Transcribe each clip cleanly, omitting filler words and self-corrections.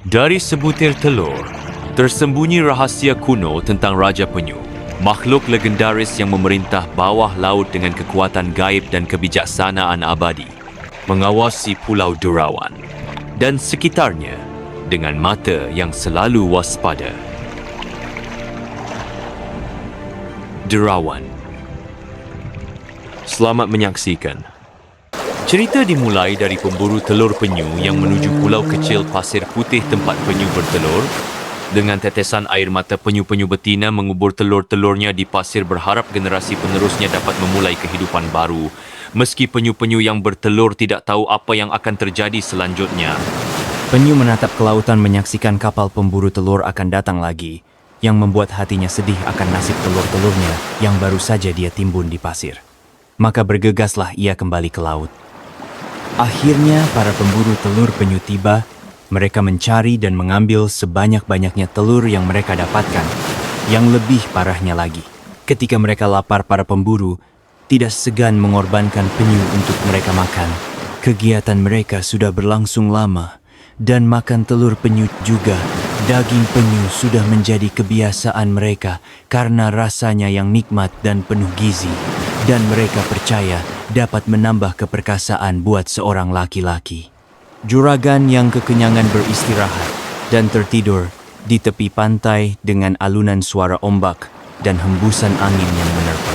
Dari sebutir telur, tersembunyi rahasia kuno tentang Raja Penyu, makhluk legendaris yang memerintah bawah laut dengan kekuatan gaib dan kebijaksanaan abadi, mengawasi Pulau Derawan dan sekitarnya dengan mata yang selalu waspada. Derawan. Selamat menyaksikan. Cerita dimulai dari pemburu telur penyu yang menuju pulau kecil pasir putih tempat penyu bertelur. Dengan tetesan air mata penyu-penyu betina mengubur telur-telurnya di pasir berharap generasi penerusnya dapat memulai kehidupan baru. Meski penyu-penyu yang bertelur tidak tahu apa yang akan terjadi selanjutnya. Penyu menatap ke lautan menyaksikan kapal pemburu telur akan datang lagi, yang membuat hatinya sedih akan nasib telur-telurnya yang baru saja dia timbun di pasir. Maka bergegaslah ia kembali ke laut. Akhirnya para pemburu telur penyu tiba. Mereka mencari dan mengambil sebanyak-banyaknya telur yang mereka dapatkan. Yang lebih parahnya lagi, ketika mereka lapar, para pemburu tidak segan mengorbankan penyu untuk mereka makan. Kegiatan mereka sudah berlangsung lama, dan makan telur penyu juga. Daging penyu sudah menjadi kebiasaan mereka karena rasanya yang nikmat dan penuh gizi. Dan mereka percaya dapat menambah keperkasaan buat seorang laki-laki. Juragan yang kekenyangan beristirahat dan tertidur di tepi pantai dengan alunan suara ombak dan hembusan angin yang menerpa.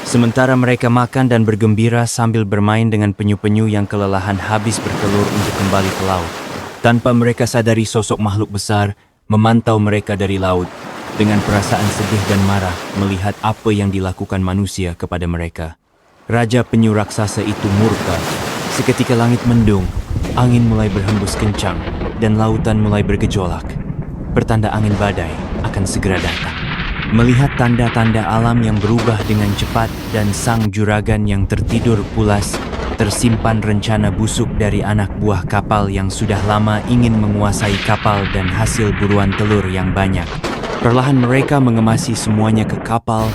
Sementara mereka makan dan bergembira sambil bermain dengan penyu-penyu yang kelelahan habis bertelur untuk kembali ke laut. Tanpa mereka sadari sosok makhluk besar memantau mereka dari laut. Dengan perasaan sedih dan marah melihat apa yang dilakukan manusia kepada mereka. Raja penyu raksasa itu murka. Seketika langit mendung, angin mulai berhembus kencang, dan lautan mulai bergejolak. Pertanda angin badai akan segera datang. Melihat tanda-tanda alam yang berubah dengan cepat dan sang juragan yang tertidur pulas, tersimpan rencana busuk dari anak buah kapal yang sudah lama ingin menguasai kapal dan hasil buruan telur yang banyak. Perlahan mereka mengemasi semuanya ke kapal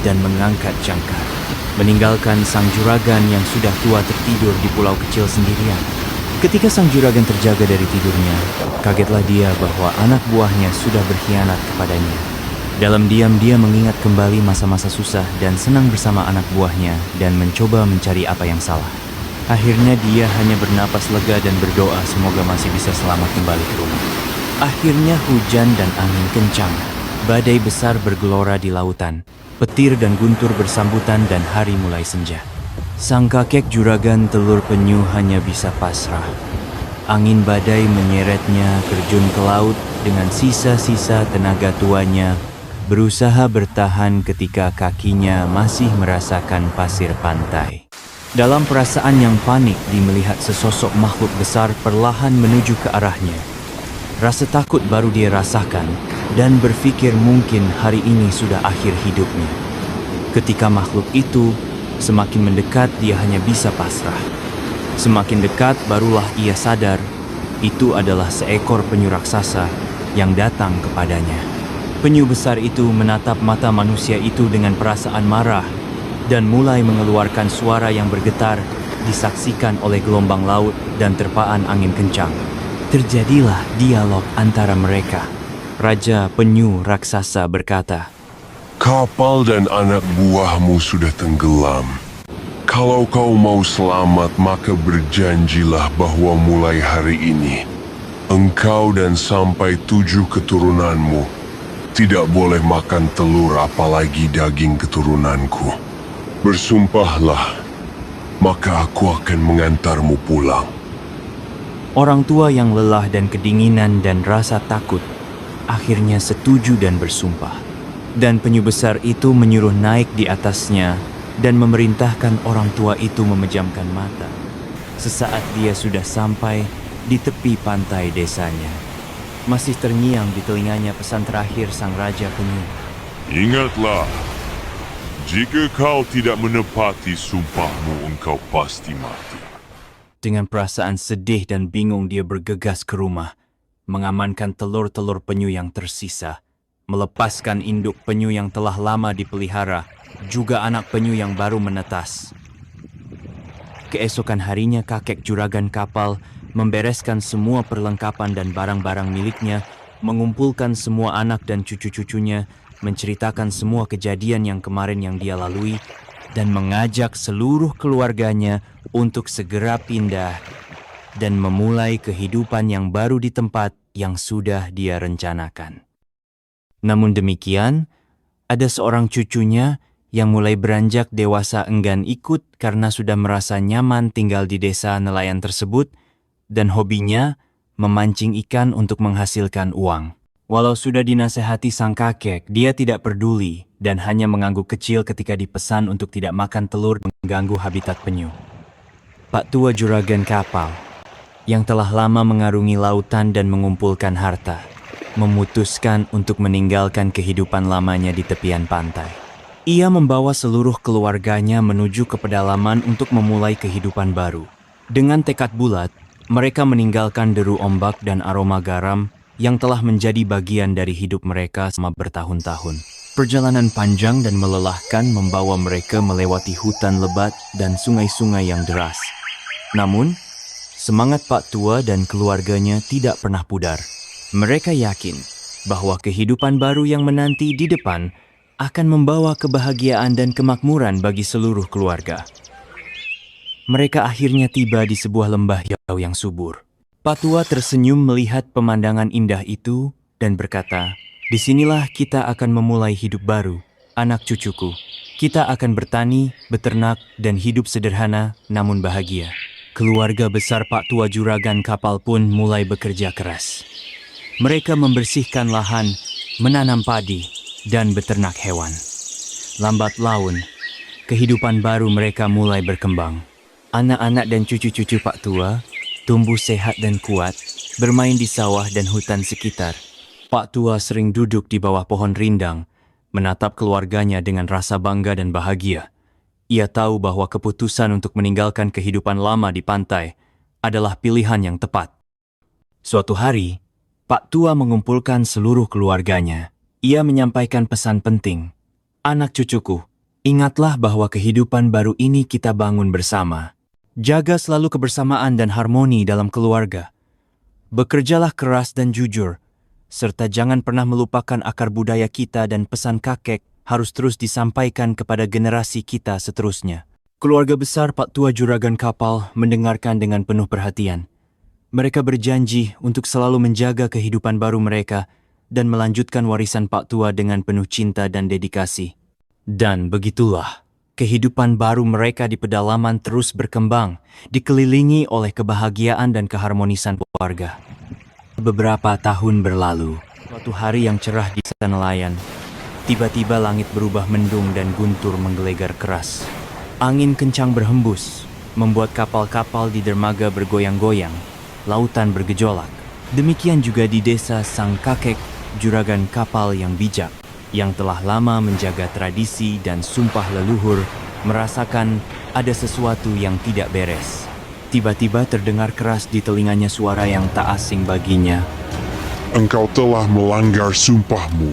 dan mengangkat jangkar, meninggalkan sang juragan yang sudah tua tertidur di pulau kecil sendirian. Ketika sang juragan terjaga dari tidurnya, kagetlah dia bahwa anak buahnya sudah berkhianat kepadanya. Dalam diam dia mengingat kembali masa-masa susah dan senang bersama anak buahnya dan mencoba mencari apa yang salah. Akhirnya dia hanya bernapas lega dan berdoa semoga masih bisa selamat kembali ke rumah. Akhirnya hujan dan angin kencang. Badai besar bergelora di lautan. Petir dan guntur bersambutan dan hari mulai senja. Sang kakek juragan telur penyu hanya bisa pasrah. Angin badai menyeretnya terjun ke laut dengan sisa-sisa tenaga tuanya, berusaha bertahan ketika kakinya masih merasakan pasir pantai. Dalam perasaan yang panik dia melihat sesosok makhluk besar perlahan menuju ke arahnya. Rasa takut baru dia rasakan dan berpikir mungkin hari ini sudah akhir hidupnya. Ketika makhluk itu semakin mendekat, dia hanya bisa pasrah. Semakin dekat barulah ia sadar itu adalah seekor penyu raksasa yang datang kepadanya. Penyu besar itu menatap mata manusia itu dengan perasaan marah dan mulai mengeluarkan suara yang bergetar, disaksikan oleh gelombang laut dan terpaan angin kencang. Terjadilah dialog antara mereka. Raja penyu raksasa berkata, "Kapal dan anak buahmu sudah tenggelam. Kalau kau mau selamat, maka berjanjilah bahwa mulai hari ini, engkau dan sampai 7 keturunanmu tidak boleh makan telur apalagi daging keturunanku. Bersumpahlah, maka aku akan mengantarmu pulang." Orang tua yang lelah dan kedinginan dan rasa takut akhirnya setuju dan bersumpah. Dan penyu besar itu menyuruh naik di atasnya dan memerintahkan orang tua itu memejamkan mata. Sesaat dia sudah sampai di tepi pantai desanya. Masih terngiang di telinganya pesan terakhir sang raja penyu. "Ingatlah, jika kau tidak menepati sumpahmu, engkau pasti mati." Dengan perasaan sedih dan bingung dia bergegas ke rumah, mengamankan telur-telur penyu yang tersisa, melepaskan induk penyu yang telah lama dipelihara, juga anak penyu yang baru menetas. Keesokan harinya kakek juragan kapal membereskan semua perlengkapan dan barang-barang miliknya, mengumpulkan semua anak dan cucu-cucunya, menceritakan semua kejadian yang kemarin yang dia lalui, dan mengajak seluruh keluarganya untuk segera pindah dan memulai kehidupan yang baru di tempat yang sudah dia rencanakan. Namun demikian, ada seorang cucunya yang mulai beranjak dewasa enggan ikut karena sudah merasa nyaman tinggal di desa nelayan tersebut dan hobinya memancing ikan untuk menghasilkan uang. Walau sudah dinasehati sang kakek, dia tidak peduli dan hanya mengangguk kecil ketika dipesan untuk tidak makan telur mengganggu habitat penyu. Pak Tua juragan kapal, yang telah lama mengarungi lautan dan mengumpulkan harta, memutuskan untuk meninggalkan kehidupan lamanya di tepian pantai. Ia membawa seluruh keluarganya menuju ke pedalaman untuk memulai kehidupan baru. Dengan tekad bulat, mereka meninggalkan deru ombak dan aroma garam yang telah menjadi bagian dari hidup mereka selama bertahun-tahun. Perjalanan panjang dan melelahkan membawa mereka melewati hutan lebat dan sungai-sungai yang deras. Namun, semangat Pak Tua dan keluarganya tidak pernah pudar. Mereka yakin bahwa kehidupan baru yang menanti di depan akan membawa kebahagiaan dan kemakmuran bagi seluruh keluarga. Mereka akhirnya tiba di sebuah lembah yang subur. Pak Tua tersenyum melihat pemandangan indah itu dan berkata, "Disinilah kita akan memulai hidup baru, anak cucuku. Kita akan bertani, beternak, dan hidup sederhana namun bahagia." Keluarga besar Pak Tua juragan kapal pun mulai bekerja keras. Mereka membersihkan lahan, menanam padi, dan beternak hewan. Lambat laun, kehidupan baru mereka mulai berkembang. Anak-anak dan cucu-cucu Pak Tua tumbuh sehat dan kuat, bermain di sawah dan hutan sekitar. Pak Tua sering duduk di bawah pohon rindang, menatap keluarganya dengan rasa bangga dan bahagia. Ia tahu bahwa keputusan untuk meninggalkan kehidupan lama di pantai adalah pilihan yang tepat. Suatu hari, Pak Tua mengumpulkan seluruh keluarganya. Ia menyampaikan pesan penting. "Anak cucuku, ingatlah bahwa kehidupan baru ini kita bangun bersama. Jaga selalu kebersamaan dan harmoni dalam keluarga. Bekerjalah keras dan jujur, serta jangan pernah melupakan akar budaya kita dan pesan kakek harus terus disampaikan kepada generasi kita seterusnya." Keluarga besar Pak Tua juragan kapal mendengarkan dengan penuh perhatian. Mereka berjanji untuk selalu menjaga kehidupan baru mereka dan melanjutkan warisan Pak Tua dengan penuh cinta dan dedikasi. Dan begitulah, kehidupan baru mereka di pedalaman terus berkembang, dikelilingi oleh kebahagiaan dan keharmonisan keluarga. Beberapa tahun berlalu, suatu hari yang cerah di desa nelayan, tiba-tiba langit berubah mendung dan guntur menggelegar keras. Angin kencang berhembus, membuat kapal-kapal di dermaga bergoyang-goyang, lautan bergejolak. Demikian juga di desa sang kakek juragan kapal yang bijak, yang telah lama menjaga tradisi dan sumpah leluhur, merasakan ada sesuatu yang tidak beres. Tiba-tiba terdengar keras di telinganya suara yang tak asing baginya. Engkau telah melanggar sumpahmu.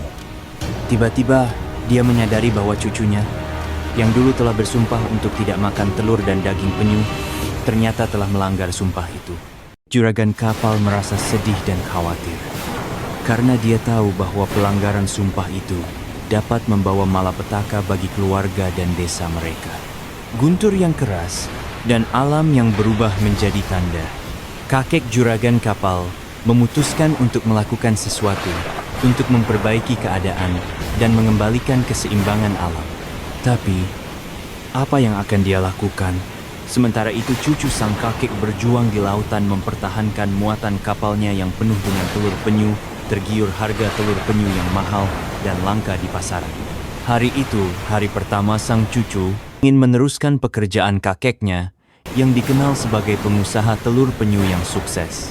Tiba-tiba dia menyadari bahwa cucunya, yang dulu telah bersumpah untuk tidak makan telur dan daging penyu, ternyata telah melanggar sumpah itu. Juragan kapal merasa sedih dan khawatir, karena dia tahu bahwa pelanggaran sumpah itu dapat membawa malapetaka bagi keluarga dan desa mereka. Guntur yang keras dan alam yang berubah menjadi tanda. Kakek juragan kapal memutuskan untuk melakukan sesuatu untuk memperbaiki keadaan dan mengembalikan keseimbangan alam. Tapi, apa yang akan dia lakukan? Sementara itu cucu sang kakek berjuang di lautan mempertahankan muatan kapalnya yang penuh dengan telur penyu, tergiur harga telur penyu yang mahal dan langka di pasaran. Hari itu, hari pertama sang cucu ingin meneruskan pekerjaan kakeknya yang dikenal sebagai pengusaha telur penyu yang sukses.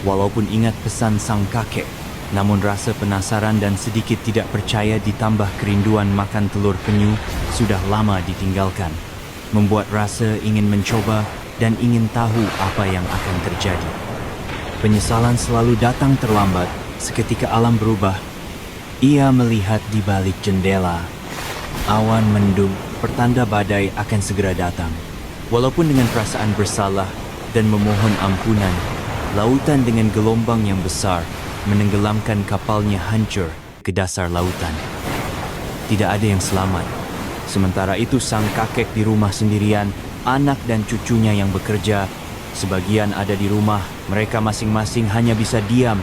Walaupun ingat pesan sang kakek, namun rasa penasaran dan sedikit tidak percaya ditambah kerinduan makan telur penyu sudah lama ditinggalkan, membuat rasa ingin mencoba dan ingin tahu apa yang akan terjadi. Penyesalan selalu datang terlambat. Seketika alam berubah. Ia melihat di balik jendela. Awan mendung, pertanda badai akan segera datang. Walaupun dengan perasaan bersalah dan memohon ampunan, Lautan dengan gelombang yang besar menenggelamkan kapalnya hancur ke dasar lautan. Tidak ada yang selamat. Sementara itu sang kakek di rumah sendirian, anak dan cucunya yang bekerja, sebagian ada di rumah, mereka masing-masing hanya bisa diam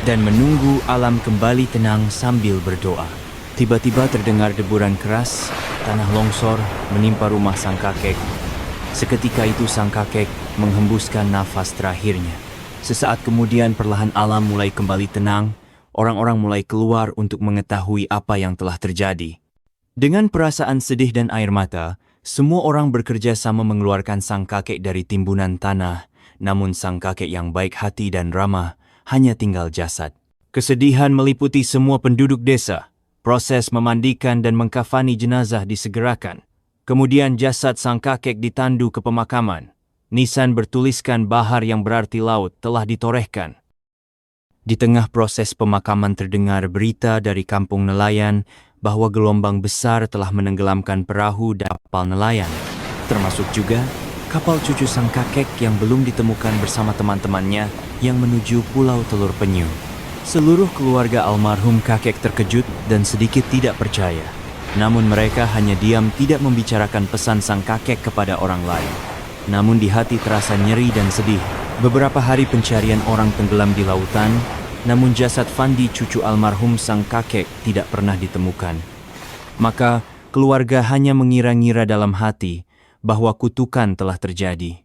dan menunggu alam kembali tenang sambil berdoa. Tiba-tiba terdengar deburan keras, tanah longsor menimpa rumah sang kakek. Seketika itu sang kakek menghembuskan nafas terakhirnya. Sesaat kemudian perlahan alam mulai kembali tenang, orang-orang mulai keluar untuk mengetahui apa yang telah terjadi. Dengan perasaan sedih dan air mata, semua orang bekerja sama mengeluarkan sang kakek dari timbunan tanah, namun sang kakek yang baik hati dan ramah hanya tinggal jasad. Kesedihan meliputi semua penduduk desa. Proses memandikan dan mengkafani jenazah disegerakan. Kemudian jasad sang kakek ditandu ke pemakaman. Nisan bertuliskan bahar yang berarti laut telah ditorehkan. Di tengah proses pemakaman terdengar berita dari kampung nelayan bahwa gelombang besar telah menenggelamkan perahu dan kapal nelayan, termasuk juga kapal cucu sang kakek yang belum ditemukan bersama teman-temannya yang menuju Pulau Telur Penyu. Seluruh keluarga almarhum kakek terkejut dan sedikit tidak percaya. Namun mereka hanya diam tidak membicarakan pesan sang kakek kepada orang lain. Namun di hati terasa nyeri dan sedih. Beberapa hari pencarian orang tenggelam di lautan, namun jasad Fandi cucu almarhum sang kakek tidak pernah ditemukan. Maka keluarga hanya mengira-ngira dalam hati bahwa kutukan telah terjadi.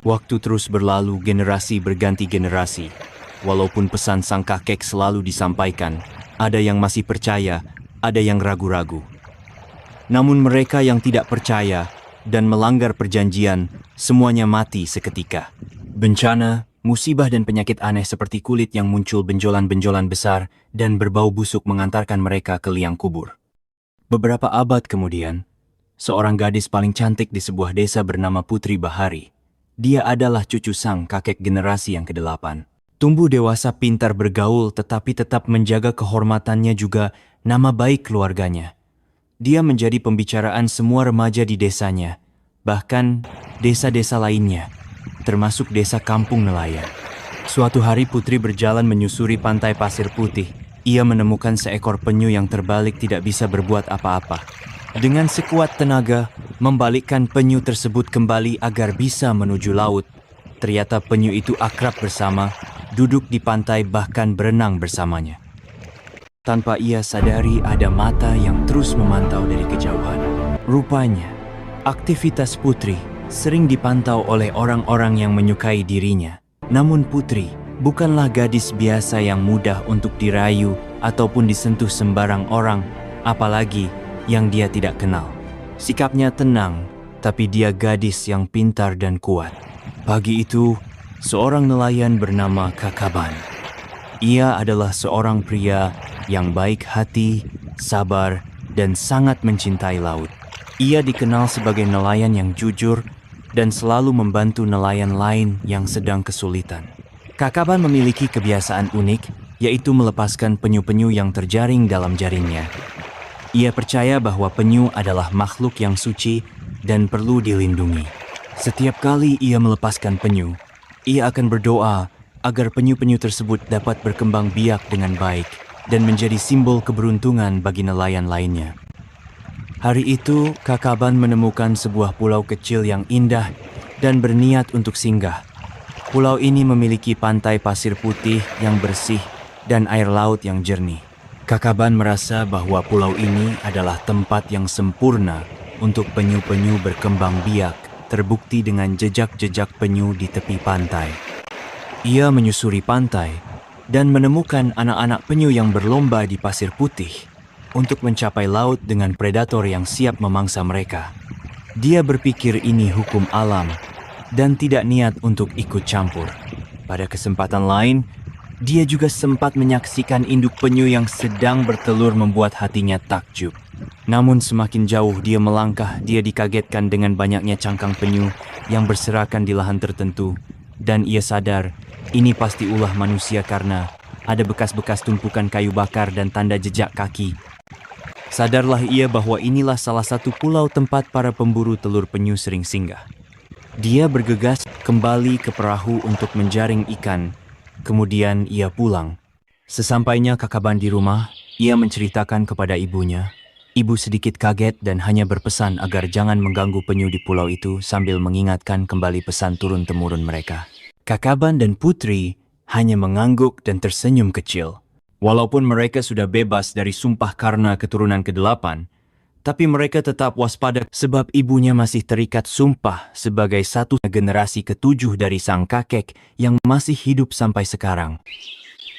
Waktu terus berlalu, generasi berganti generasi. Walaupun pesan sang kakek selalu disampaikan, ada yang masih percaya, ada yang ragu-ragu. Namun mereka yang tidak percaya dan melanggar perjanjian, semuanya mati seketika. Bencana, musibah dan penyakit aneh seperti kulit yang muncul benjolan-benjolan besar dan berbau busuk mengantarkan mereka ke liang kubur. Beberapa abad kemudian, seorang gadis paling cantik di sebuah desa bernama Putri Bahari. Dia adalah cucu sang kakek generasi yang ke-8. Tumbuh dewasa, pintar bergaul, tetapi tetap menjaga kehormatannya juga nama baik keluarganya. Dia menjadi pembicaraan semua remaja di desanya, bahkan desa-desa lainnya, termasuk desa kampung nelayan. Suatu hari Putri berjalan menyusuri pantai pasir putih. Ia menemukan seekor penyu yang terbalik tidak bisa berbuat apa-apa. Dengan sekuat tenaga, membalikkan penyu tersebut kembali agar bisa menuju laut. Ternyata penyu itu akrab bersama, duduk di pantai bahkan berenang bersamanya. Tanpa ia sadari ada mata yang terus memantau dari kejauhan. Rupanya, aktivitas Putri sering dipantau oleh orang-orang yang menyukai dirinya. Namun Putri bukanlah gadis biasa yang mudah untuk dirayu ataupun disentuh sembarang orang, apalagi yang dia tidak kenal. Sikapnya tenang, tapi dia gadis yang pintar dan kuat. Pagi itu, seorang nelayan bernama Kakaban. Ia adalah seorang pria yang baik hati, sabar, dan sangat mencintai laut. Ia dikenal sebagai nelayan yang jujur dan selalu membantu nelayan lain yang sedang kesulitan. Kakaban memiliki kebiasaan unik, yaitu melepaskan penyu-penyu yang terjaring dalam jaringnya. Ia percaya bahwa penyu adalah makhluk yang suci dan perlu dilindungi. Setiap kali ia melepaskan penyu, ia akan berdoa agar penyu-penyu tersebut dapat berkembang biak dengan baik dan menjadi simbol keberuntungan bagi nelayan lainnya. Hari itu, Kakaban menemukan sebuah pulau kecil yang indah dan berniat untuk singgah. Pulau ini memiliki pantai pasir putih yang bersih dan air laut yang jernih. Kakaban merasa bahwa pulau ini adalah tempat yang sempurna untuk penyu-penyu berkembang biak, terbukti dengan jejak-jejak penyu di tepi pantai. Ia menyusuri pantai dan menemukan anak-anak penyu yang berlomba di pasir putih untuk mencapai laut dengan predator yang siap memangsa mereka. Dia berpikir ini hukum alam dan tidak niat untuk ikut campur. Pada kesempatan lain, dia juga sempat menyaksikan induk penyu yang sedang bertelur membuat hatinya takjub. Namun semakin jauh dia melangkah, dia dikagetkan dengan banyaknya cangkang penyu yang berserakan di lahan tertentu. Dan ia sadar, ini pasti ulah manusia karena ada bekas-bekas tumpukan kayu bakar dan tanda jejak kaki. Sadarlah ia bahwa inilah salah satu pulau tempat para pemburu telur penyu sering singgah. Dia bergegas kembali ke perahu untuk menjaring ikan. Kemudian ia pulang. Sesampainya Kakaban di rumah, ia menceritakan kepada ibunya. Ibu sedikit kaget dan hanya berpesan agar jangan mengganggu penyu di pulau itu sambil mengingatkan kembali pesan turun-temurun mereka. Kakaban dan Putri hanya mengangguk dan tersenyum kecil. Walaupun mereka sudah bebas dari sumpah karena keturunan ke-8, tapi mereka tetap waspada sebab ibunya masih terikat sumpah sebagai satu generasi ke-7 dari sang kakek yang masih hidup sampai sekarang.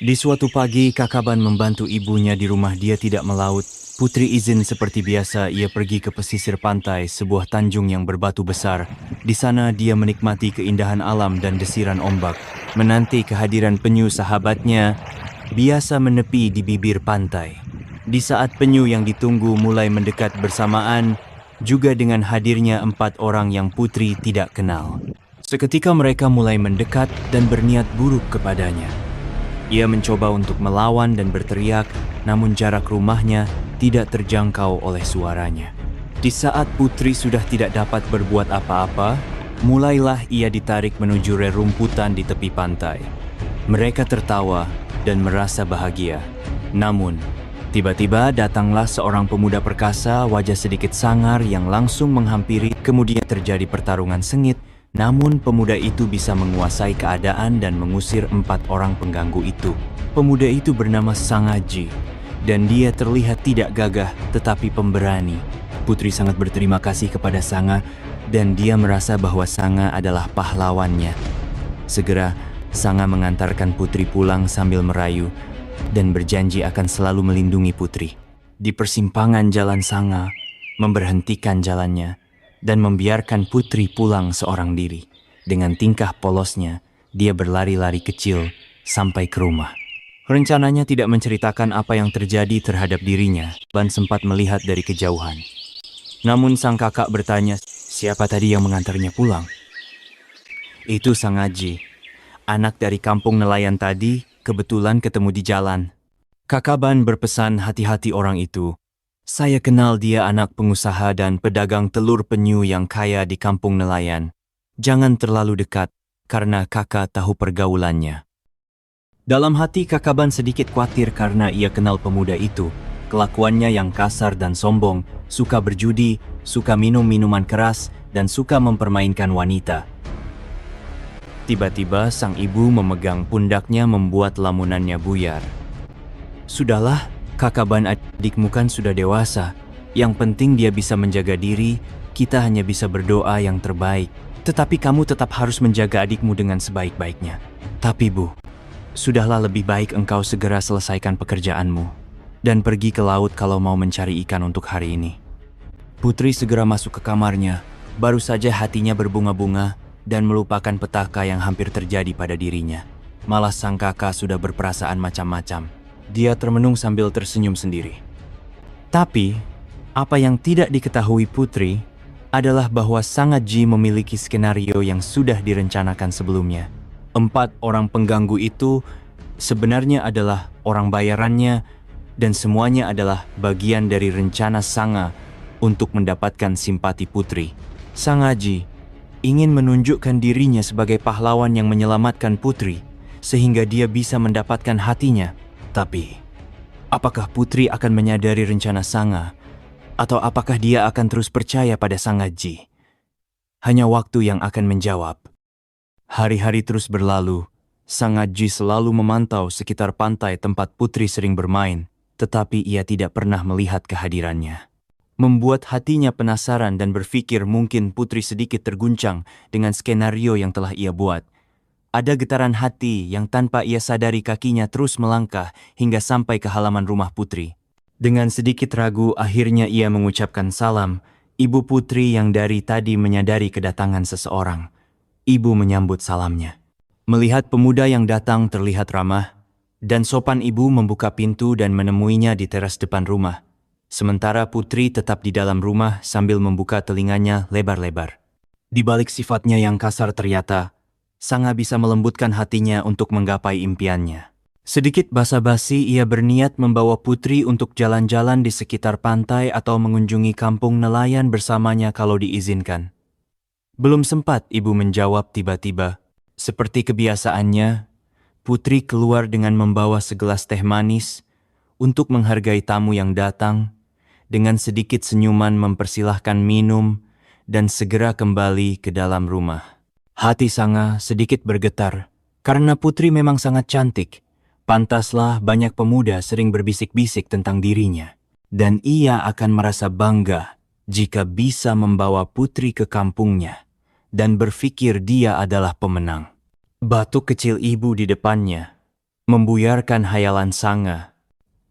Di suatu pagi, Kakaban membantu ibunya di rumah dia tidak melaut. Putri izin seperti biasa, ia pergi ke pesisir pantai, sebuah tanjung yang berbatu besar. Di sana dia menikmati keindahan alam dan desiran ombak. Menanti kehadiran penyu sahabatnya, biasa menepi di bibir pantai. Di saat penyu yang ditunggu mulai mendekat bersamaan, juga dengan hadirnya 4 orang yang Putri tidak kenal. Seketika mereka mulai mendekat dan berniat buruk kepadanya. Ia mencoba untuk melawan dan berteriak, namun jarak rumahnya tidak terjangkau oleh suaranya. Di saat Putri sudah tidak dapat berbuat apa-apa, mulailah ia ditarik menuju rerumputan di tepi pantai. Mereka tertawa dan merasa bahagia. Namun, tiba-tiba datanglah seorang pemuda perkasa, wajah sedikit sangar yang langsung menghampiri. Kemudian terjadi pertarungan sengit, namun pemuda itu bisa menguasai keadaan dan mengusir 4 orang pengganggu itu. Pemuda itu bernama Sangaji, dan dia terlihat tidak gagah tetapi pemberani. Putri sangat berterima kasih kepada Sanga, dan dia merasa bahwa Sanga adalah pahlawannya. Segera, Sanga mengantarkan Putri pulang sambil merayu, dan berjanji akan selalu melindungi Putri. Di persimpangan jalan, Sanga memberhentikan jalannya dan membiarkan Putri pulang seorang diri. Dengan tingkah polosnya, dia berlari-lari kecil sampai ke rumah. Rencananya tidak menceritakan apa yang terjadi terhadap dirinya, dan sempat melihat dari kejauhan. Namun sang kakak bertanya, siapa tadi yang mengantarnya pulang? Itu Sangaji, anak dari kampung nelayan tadi, kebetulan ketemu di jalan. Kakaban berpesan hati-hati orang itu. Saya kenal dia anak pengusaha dan pedagang telur penyu yang kaya di kampung nelayan. Jangan terlalu dekat, karena kakak tahu pergaulannya. Dalam hati Kakaban sedikit khawatir karena ia kenal pemuda itu. Kelakuannya yang kasar dan sombong, suka berjudi, suka minum minuman keras, dan suka mempermainkan wanita. Tiba-tiba sang ibu memegang pundaknya membuat lamunannya buyar. Sudahlah, Kakaban, adikmu kan sudah dewasa. Yang penting dia bisa menjaga diri, kita hanya bisa berdoa yang terbaik. Tetapi kamu tetap harus menjaga adikmu dengan sebaik-baiknya. Tapi Bu, sudahlah lebih baik engkau segera selesaikan pekerjaanmu dan pergi ke laut kalau mau mencari ikan untuk hari ini. Putri segera masuk ke kamarnya, baru saja hatinya berbunga-bunga dan melupakan petaka yang hampir terjadi pada dirinya. Malah sang kakak sudah berperasaan macam-macam. Dia termenung sambil tersenyum sendiri. Tapi, apa yang tidak diketahui Putri adalah bahwa Sangaji memiliki skenario yang sudah direncanakan sebelumnya. 4 orang pengganggu itu sebenarnya adalah orang bayarannya dan semuanya adalah bagian dari rencana Sanga untuk mendapatkan simpati Putri. Sangaji ingin menunjukkan dirinya sebagai pahlawan yang menyelamatkan Putri sehingga dia bisa mendapatkan hatinya. Tapi, apakah Putri akan menyadari rencana Sanga atau apakah dia akan terus percaya pada Sangaji? Hanya waktu yang akan menjawab. Hari-hari terus berlalu, Sangaji selalu memantau sekitar pantai tempat Putri sering bermain, tetapi ia tidak pernah melihat kehadirannya. Membuat hatinya penasaran dan berpikir mungkin Putri sedikit terguncang dengan skenario yang telah ia buat. Ada getaran hati yang tanpa ia sadari kakinya terus melangkah hingga sampai ke halaman rumah Putri. Dengan sedikit ragu, akhirnya ia mengucapkan salam. Ibu Putri yang dari tadi menyadari kedatangan seseorang. Ibu menyambut salamnya. Melihat pemuda yang datang terlihat ramah, dan sopan ibu membuka pintu dan menemuinya di teras depan rumah. Sementara Putri tetap di dalam rumah sambil membuka telinganya lebar-lebar. Di balik sifatnya yang kasar ternyata, Sanga bisa melembutkan hatinya untuk menggapai impiannya. Sedikit basa-basi ia berniat membawa Putri untuk jalan-jalan di sekitar pantai atau mengunjungi kampung nelayan bersamanya kalau diizinkan. Belum sempat ibu menjawab tiba-tiba. Seperti kebiasaannya, Putri keluar dengan membawa segelas teh manis untuk menghargai tamu yang datang, dengan sedikit senyuman mempersilahkan minum dan segera kembali ke dalam rumah. Hati Sanga sedikit bergetar, karena Putri memang sangat cantik. Pantaslah banyak pemuda sering berbisik-bisik tentang dirinya. Dan ia akan merasa bangga jika bisa membawa Putri ke kampungnya dan berpikir dia adalah pemenang. Batuk kecil ibu di depannya membuyarkan hayalan Sanga.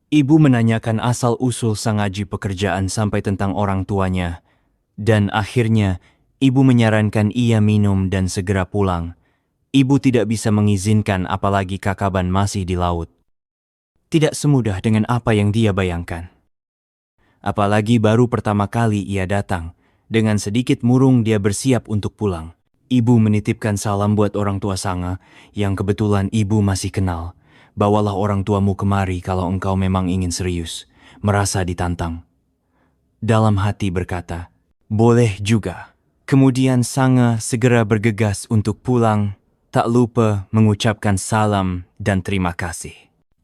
Ibu menanyakan asal-usul Sangaji pekerjaan sampai tentang orang tuanya, dan akhirnya ibu menyarankan ia minum dan segera pulang. Ibu tidak bisa mengizinkan apalagi Kakaban masih di laut. Tidak semudah dengan apa yang dia bayangkan. Apalagi baru pertama kali ia datang, dengan sedikit murung dia bersiap untuk pulang. Ibu menitipkan salam buat orang tua Sanga yang kebetulan ibu masih kenal. Bawalah orang tuamu kemari kalau engkau memang ingin serius, merasa ditantang. Dalam hati berkata, boleh juga. Kemudian Sanga segera bergegas untuk pulang, tak lupa mengucapkan salam dan terima kasih.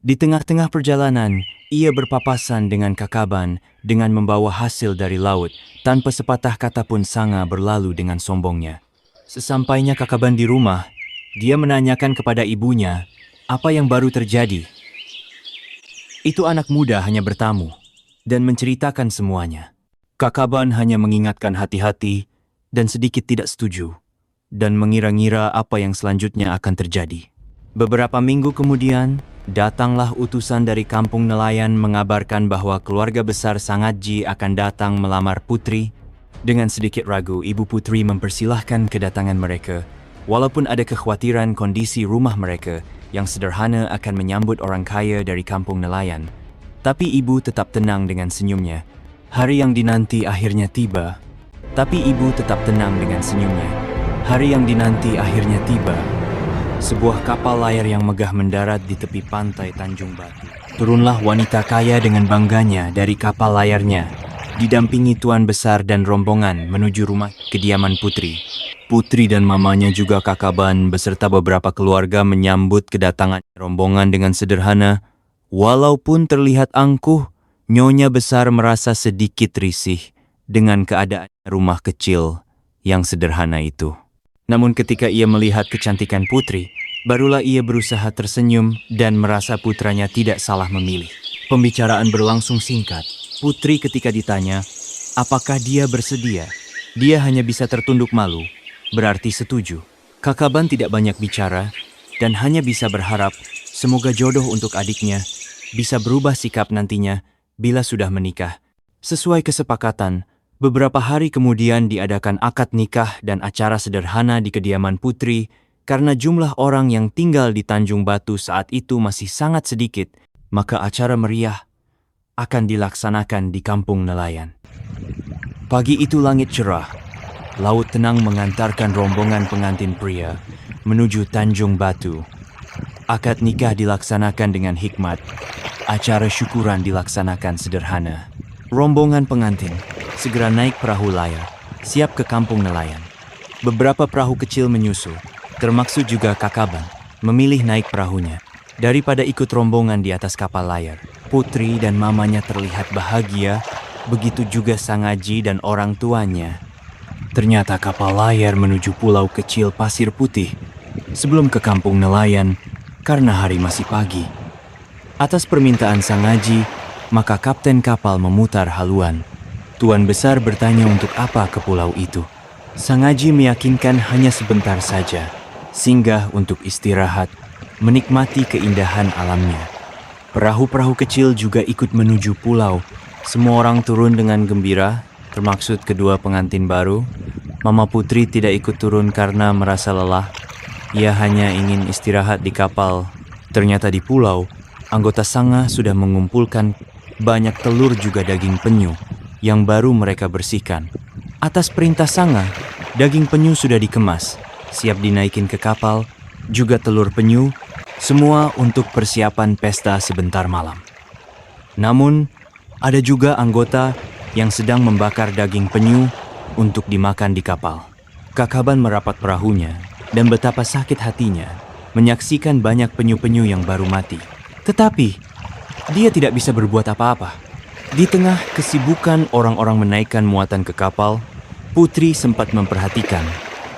Di tengah-tengah perjalanan, ia berpapasan dengan Kakaban dengan membawa hasil dari laut. Tanpa sepatah kata pun Sanga berlalu dengan sombongnya. Sesampainya Kakaban di rumah, dia menanyakan kepada ibunya, apa yang baru terjadi? Itu anak muda hanya bertamu dan menceritakan semuanya. Kakaban hanya mengingatkan hati-hati dan sedikit tidak setuju dan mengira-ngira apa yang selanjutnya akan terjadi. Beberapa minggu kemudian, datanglah utusan dari kampung nelayan mengabarkan bahwa keluarga besar Sangaji akan datang melamar Putri. Dengan sedikit ragu, ibu Putri mempersilahkan kedatangan mereka, walaupun ada kekhawatiran kondisi rumah mereka yang sederhana akan menyambut orang kaya dari kampung nelayan. Tapi ibu tetap tenang dengan senyumnya. Hari yang dinanti akhirnya tiba. Hari yang dinanti akhirnya tiba. Sebuah kapal layar yang megah mendarat di tepi pantai Tanjung Batu. Turunlah wanita kaya dengan bangganya dari kapal layarnya, didampingi tuan besar dan rombongan menuju rumah kediaman Putri. Putri dan mamanya juga Kakaban beserta beberapa keluarga menyambut kedatangan rombongan dengan sederhana. Walaupun terlihat angkuh, Nyonya besar merasa sedikit risih dengan keadaan rumah kecil yang sederhana itu. Namun ketika ia melihat kecantikan Putri, barulah ia berusaha tersenyum dan merasa putranya tidak salah memilih. Pembicaraan berlangsung singkat. Putri ketika ditanya, apakah dia bersedia, dia hanya bisa tertunduk malu. Berarti setuju. Kakaban tidak banyak bicara dan hanya bisa berharap semoga jodoh untuk adiknya bisa berubah sikap nantinya bila sudah menikah. Sesuai kesepakatan, beberapa hari kemudian diadakan akad nikah dan acara sederhana di kediaman Putri karena jumlah orang yang tinggal di Tanjung Batu saat itu masih sangat sedikit, maka acara meriah akan dilaksanakan di kampung nelayan. Pagi itu langit cerah. Laut tenang mengantarkan rombongan pengantin pria menuju Tanjung Batu. Akad nikah dilaksanakan dengan hikmat. Acara syukuran dilaksanakan sederhana. Rombongan pengantin segera naik perahu layar, siap ke kampung nelayan. Beberapa perahu kecil menyusul, termaksud juga Kakaban, memilih naik perahunya daripada ikut rombongan di atas kapal layar. Putri dan mamanya terlihat bahagia, begitu juga Sangaji dan orang tuanya. Ternyata kapal layar menuju pulau kecil Pasir Putih sebelum ke kampung nelayan karena hari masih pagi. Atas permintaan Sangaji, maka kapten kapal memutar haluan. Tuan besar bertanya untuk apa ke pulau itu. Sangaji meyakinkan hanya sebentar saja, singgah untuk istirahat, menikmati keindahan alamnya. Perahu-perahu kecil juga ikut menuju pulau. Semua orang turun dengan gembira, termaksud kedua pengantin baru. Mama Putri tidak ikut turun karena merasa lelah. Ia hanya ingin istirahat di kapal. Ternyata di pulau, anggota Sanga sudah mengumpulkan banyak telur juga daging penyu yang baru mereka bersihkan. Atas perintah Sanga, daging penyu sudah dikemas, siap dinaikin ke kapal, juga telur penyu, semua untuk persiapan pesta sebentar malam. Namun, ada juga anggota yang sedang membakar daging penyu untuk dimakan di kapal. Kakaban merapat perahunya dan betapa sakit hatinya menyaksikan banyak penyu-penyu yang baru mati. Tetapi, dia tidak bisa berbuat apa-apa. Di tengah kesibukan orang-orang menaikkan muatan ke kapal, Putri sempat memperhatikan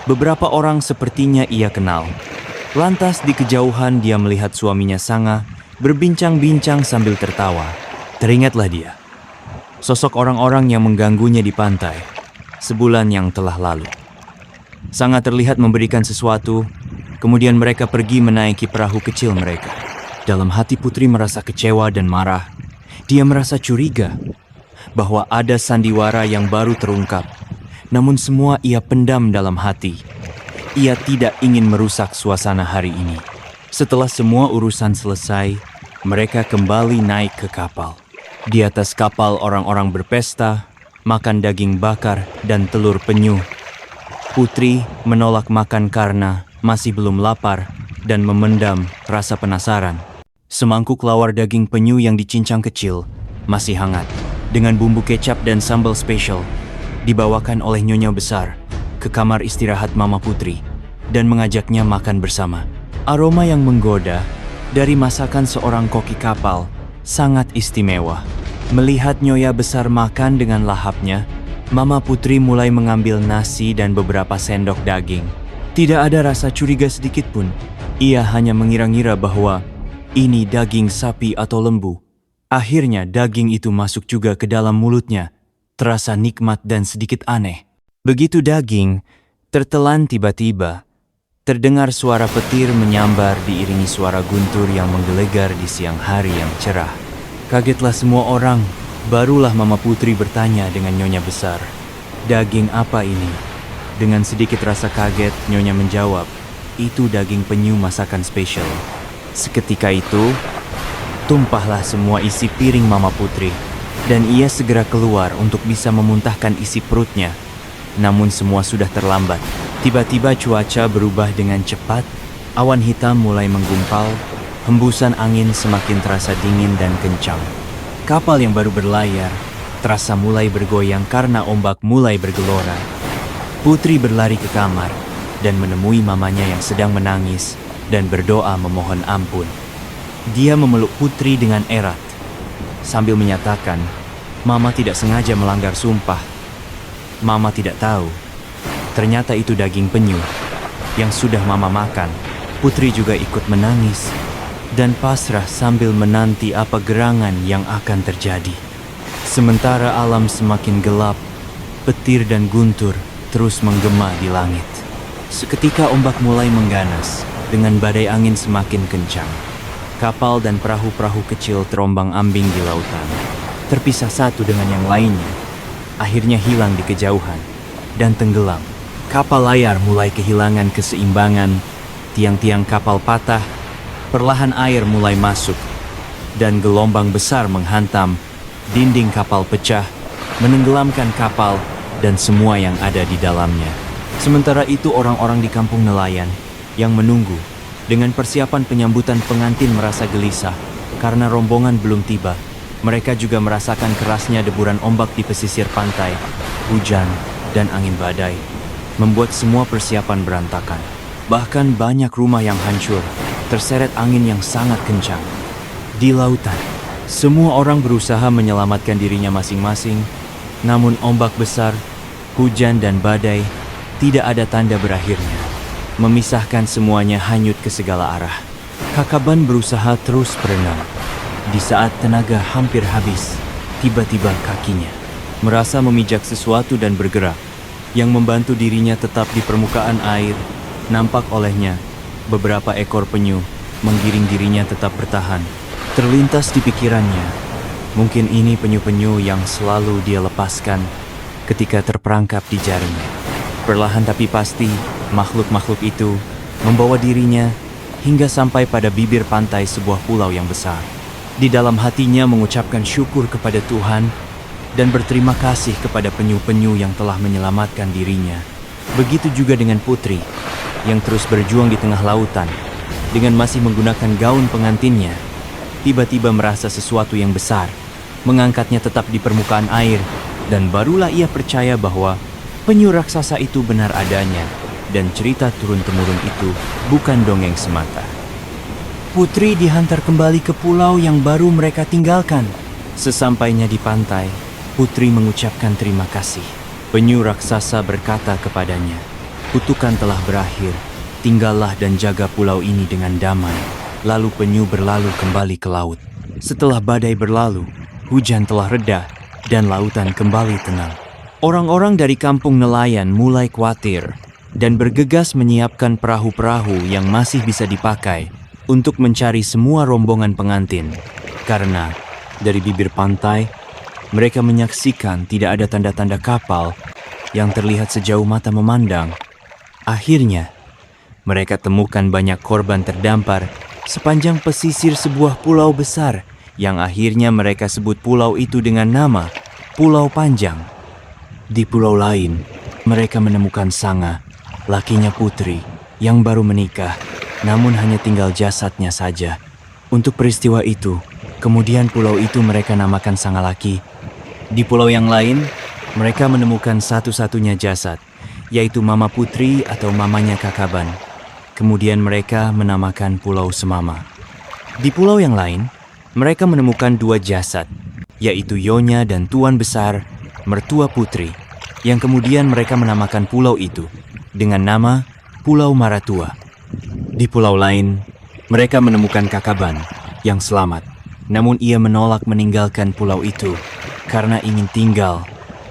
beberapa orang sepertinya ia kenal. Lantas di kejauhan dia melihat suaminya Sanga berbincang-bincang sambil tertawa. Teringatlah dia, sosok orang-orang yang mengganggunya di pantai sebulan yang telah lalu. Sanga terlihat memberikan sesuatu, kemudian mereka pergi menaiki perahu kecil mereka. Dalam hati Putri merasa kecewa dan marah. Dia merasa curiga bahwa ada sandiwara yang baru terungkap. Namun semua ia pendam dalam hati. Ia tidak ingin merusak suasana hari ini. Setelah semua urusan selesai, mereka kembali naik ke kapal. Di atas kapal orang-orang berpesta, makan daging bakar dan telur penyu. Putri menolak makan karena masih belum lapar dan memendam rasa penasaran. Semangkuk lawar daging penyu yang dicincang kecil masih hangat dengan bumbu kecap dan sambal spesial dibawakan oleh nyonya besar ke kamar istirahat Mama Putri dan mengajaknya makan bersama. Aroma yang menggoda dari masakan seorang koki kapal sangat istimewa. Melihat nyonya besar makan dengan lahapnya, Mama Putri mulai mengambil nasi dan beberapa sendok daging. Tidak ada rasa curiga sedikit pun. Ia hanya mengira-ngira bahwa ini daging sapi atau lembu. Akhirnya daging itu masuk juga ke dalam mulutnya. Terasa nikmat dan sedikit aneh. Begitu daging tertelan, tiba-tiba terdengar suara petir menyambar diiringi suara guntur yang menggelegar di siang hari yang cerah. Kagetlah semua orang. Barulah Mama Putri bertanya dengan nyonya besar, "Daging apa ini?" Dengan sedikit rasa kaget, nyonya menjawab, "Itu daging penyu masakan spesial." Seketika itu, tumpahlah semua isi piring Mama Putri, dan ia segera keluar untuk bisa memuntahkan isi perutnya. Namun semua sudah terlambat. Tiba-tiba cuaca berubah dengan cepat, awan hitam mulai menggumpal, hembusan angin semakin terasa dingin dan kencang. Kapal yang baru berlayar terasa mulai bergoyang karena ombak mulai bergelora. Putri berlari ke kamar dan menemui mamanya yang sedang menangis dan berdoa memohon ampun. Dia memeluk Putri dengan erat sambil menyatakan, "Mama tidak sengaja melanggar sumpah. Mama tidak tahu. Ternyata itu daging penyu yang sudah Mama makan." Putri juga ikut menangis dan pasrah sambil menanti apa gerangan yang akan terjadi. Sementara alam semakin gelap, petir dan guntur terus menggema di langit. Seketika ombak mulai mengganas dengan badai angin semakin kencang. Kapal dan perahu-perahu kecil terombang-ambing di lautan, terpisah satu dengan yang lainnya. Akhirnya hilang di kejauhan dan tenggelam. Kapal layar mulai kehilangan keseimbangan, tiang-tiang kapal patah, perlahan air mulai masuk, dan gelombang besar menghantam, dinding kapal pecah, menenggelamkan kapal dan semua yang ada di dalamnya. Sementara itu orang-orang di kampung nelayan yang menunggu dengan persiapan penyambutan pengantin merasa gelisah karena rombongan belum tiba. Mereka juga merasakan kerasnya deburan ombak di pesisir pantai, hujan, dan angin badai, membuat semua persiapan berantakan. Bahkan banyak rumah yang hancur, terseret angin yang sangat kencang. Di lautan, semua orang berusaha menyelamatkan dirinya masing-masing, namun ombak besar, hujan, dan badai tidak ada tanda berakhirnya, memisahkan semuanya hanyut ke segala arah. Kakaban berusaha terus berenang. Di saat tenaga hampir habis, tiba-tiba kakinya merasa memijak sesuatu dan bergerak. Yang membantu dirinya tetap di permukaan air, nampak olehnya beberapa ekor penyu menggiring dirinya tetap bertahan. Terlintas di pikirannya, mungkin ini penyu-penyu yang selalu dia lepaskan ketika terperangkap di jaringnya. Perlahan tapi pasti, makhluk-makhluk itu membawa dirinya hingga sampai pada bibir pantai sebuah pulau yang besar. Di dalam hatinya mengucapkan syukur kepada Tuhan dan berterima kasih kepada penyu-penyu yang telah menyelamatkan dirinya. Begitu juga dengan Putri yang terus berjuang di tengah lautan dengan masih menggunakan gaun pengantinnya. Tiba-tiba merasa sesuatu yang besar mengangkatnya tetap di permukaan air, dan barulah ia percaya bahwa Penyu raksasa itu benar adanya, dan cerita turun-temurun itu bukan dongeng semata. Putri dihantar kembali ke pulau yang baru mereka tinggalkan. Sesampainya di pantai, Putri mengucapkan terima kasih. Penyu raksasa berkata kepadanya, "Kutukan telah berakhir, tinggallah dan jaga pulau ini dengan damai." Lalu penyu berlalu kembali ke laut. Setelah badai berlalu, hujan telah reda dan lautan kembali tenang. Orang-orang dari kampung nelayan mulai khawatir dan bergegas menyiapkan perahu-perahu yang masih bisa dipakai untuk mencari semua rombongan pengantin. Karena dari bibir pantai, mereka menyaksikan tidak ada tanda-tanda kapal yang terlihat sejauh mata memandang. Akhirnya, mereka temukan banyak korban terdampar sepanjang pesisir sebuah pulau besar yang akhirnya mereka sebut pulau itu dengan nama Pulau Panjang. Di pulau lain, mereka menemukan Sanga, lakinya Putri, yang baru menikah, namun hanya tinggal jasadnya saja. Untuk peristiwa itu, kemudian pulau itu mereka namakan Sanga Laki. Di pulau yang lain, mereka menemukan satu-satunya jasad, yaitu Mama Putri atau mamanya Kakaban. Kemudian mereka menamakan Pulau Semama. Di pulau yang lain, mereka menemukan dua jasad, yaitu Yonya dan Tuan Besar, mertua Putri, yang kemudian mereka menamakan pulau itu dengan nama Pulau Maratua. Di pulau lain, mereka menemukan Kakaban yang selamat, namun ia menolak meninggalkan pulau itu karena ingin tinggal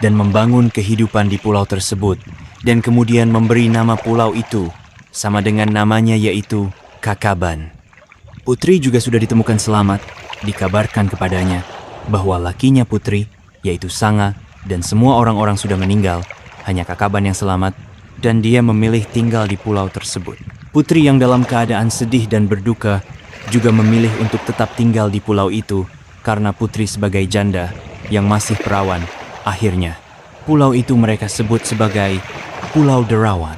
dan membangun kehidupan di pulau tersebut, dan kemudian memberi nama pulau itu sama dengan namanya, yaitu Kakaban. Putri juga sudah ditemukan selamat. Dikabarkan kepadanya bahwa lakinya Putri, yaitu Sanga, dan semua orang-orang sudah meninggal, hanya Kakaban yang selamat, dan dia memilih tinggal di pulau tersebut. Putri yang dalam keadaan sedih dan berduka juga memilih untuk tetap tinggal di pulau itu karena Putri sebagai janda yang masih perawan. Akhirnya, pulau itu mereka sebut sebagai Pulau Derawan.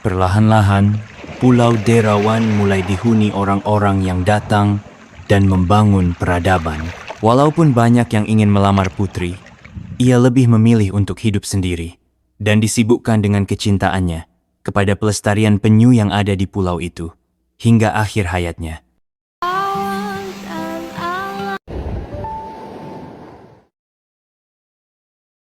Perlahan-lahan, Pulau Derawan mulai dihuni orang-orang yang datang dan membangun peradaban. Walaupun banyak yang ingin melamar Putri, ia lebih memilih untuk hidup sendiri dan disibukkan dengan kecintaannya kepada pelestarian penyu yang ada di pulau itu hingga akhir hayatnya.